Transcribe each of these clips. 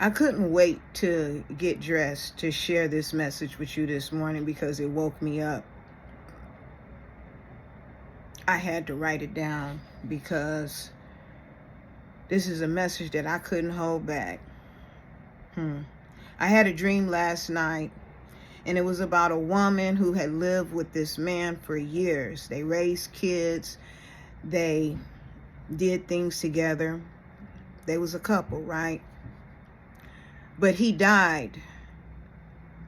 I couldn't wait to get dressed to share this message with you this morning because it woke me up. I had to write it down because this is a message that I couldn't hold back. I had a dream last night, and it was about a woman who had lived with this man for years. They raised kids. They did things together. They was a couple, right? But he died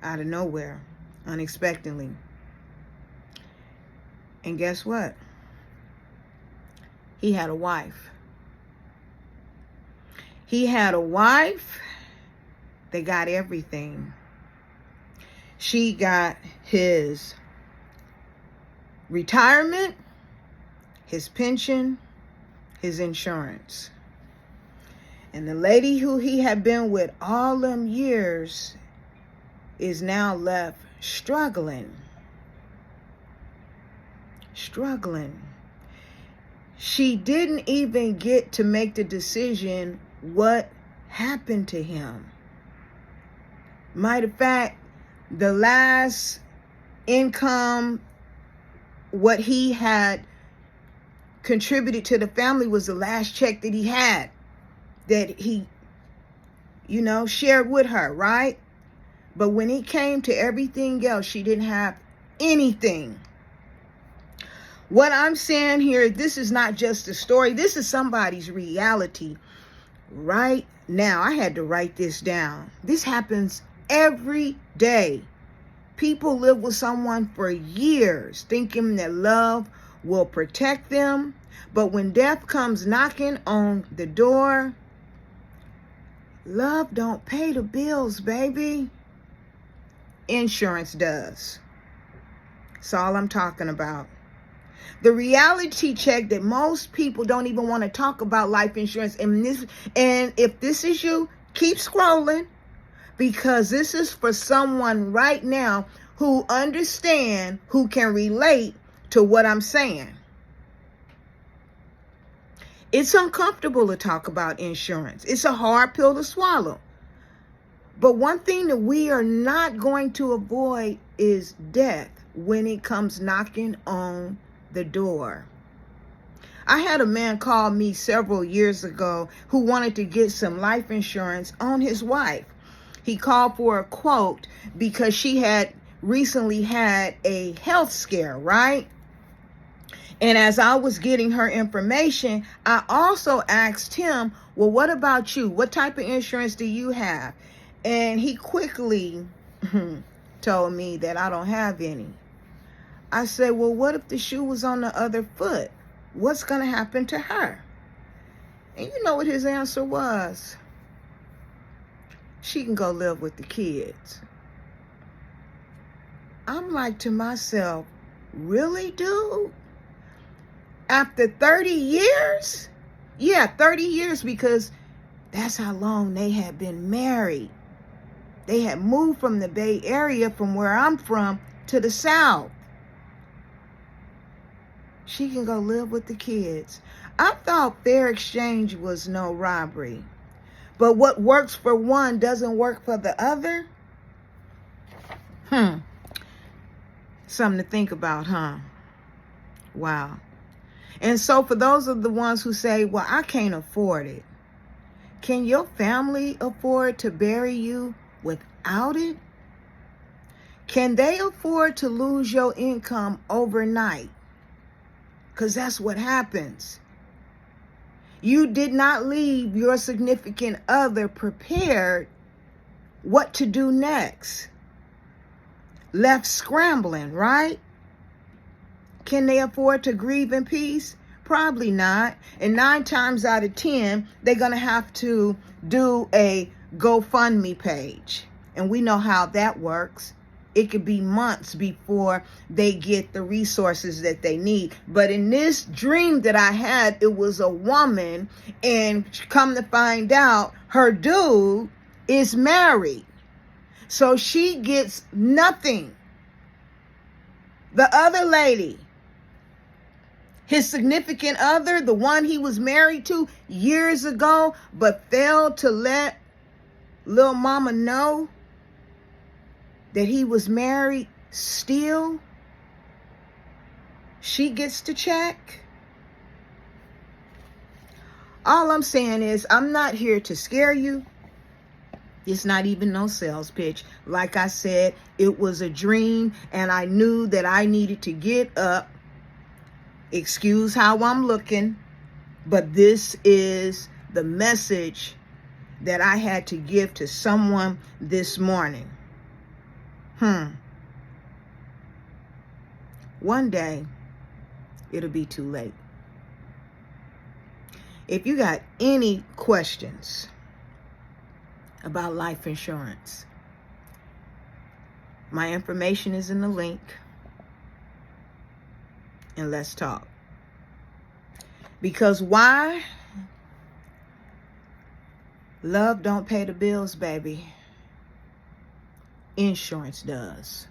out of nowhere, unexpectedly. And guess what? He had a wife. He had a wife that got everything. She got his retirement, his pension, his insurance. And the lady who he had been with all them years is now left struggling. She didn't even get to make the decision what happened to him. Matter of fact, the last income, what he had contributed to the family was the last check that he had, that he, shared with her, right? But when it came to everything else, she didn't have anything. What I'm saying here, this is not just a story. This is somebody's reality right now. I had to write this down. This happens every day. People live with someone for years thinking that love will protect them. But when death comes knocking on the door, love don't pay the bills, baby. Insurance does. That's all I'm talking about. The reality check that most people don't even want to talk about life insurance. And if this is you, keep scrolling, because this is for someone right now who understand, who can relate to what I'm saying. It's uncomfortable to talk about insurance. It's a hard pill to swallow. But one thing that we are not going to avoid is death when it comes knocking on the door. I had a man call me several years ago who wanted to get some life insurance on his wife. He called for a quote because she had recently had a health scare, right? And as I was getting her information, I also asked him, well, what about you? What type of insurance do you have? And he quickly told me that I don't have any. I said, well, what if the shoe was on the other foot? What's going to happen to her? And you know what his answer was? She can go live with the kids. I'm like to myself, really, dude? After 30 years? Yeah, 30 years, because that's how long they had been married. They had moved from the Bay Area, from where I'm from, to the South. She can go live with the kids. I thought fair exchange was no robbery. But what works for one doesn't work for the other? Something to think about, huh? Wow. And so for those of the ones who say, well, I can't afford it. Can your family afford to bury you without it? Can they afford to lose your income overnight? Because that's what happens. You did not leave your significant other prepared what to do next. Left scrambling, right? Can they afford to grieve in peace? Probably not. And 9 times out of 10, they're going to have to do a GoFundMe page. And we know how that works. It could be months before they get the resources that they need. But in this dream that I had, it was a woman, and come to find out, her dude is married. So she gets nothing. The other lady, his significant other, the one he was married to years ago, but failed to let little mama know that he was married still? She gets to check? All I'm saying is, I'm not here to scare you. It's not even no sales pitch. Like I said, it was a dream, and I knew that I needed to get up. Excuse how I'm looking, but this is the message that I had to give to someone this morning. One day, it'll be too late. If you got any questions about life insurance, my information is in the link, and let's talk. Because why? Love don't pay the bills, baby. Insurance does.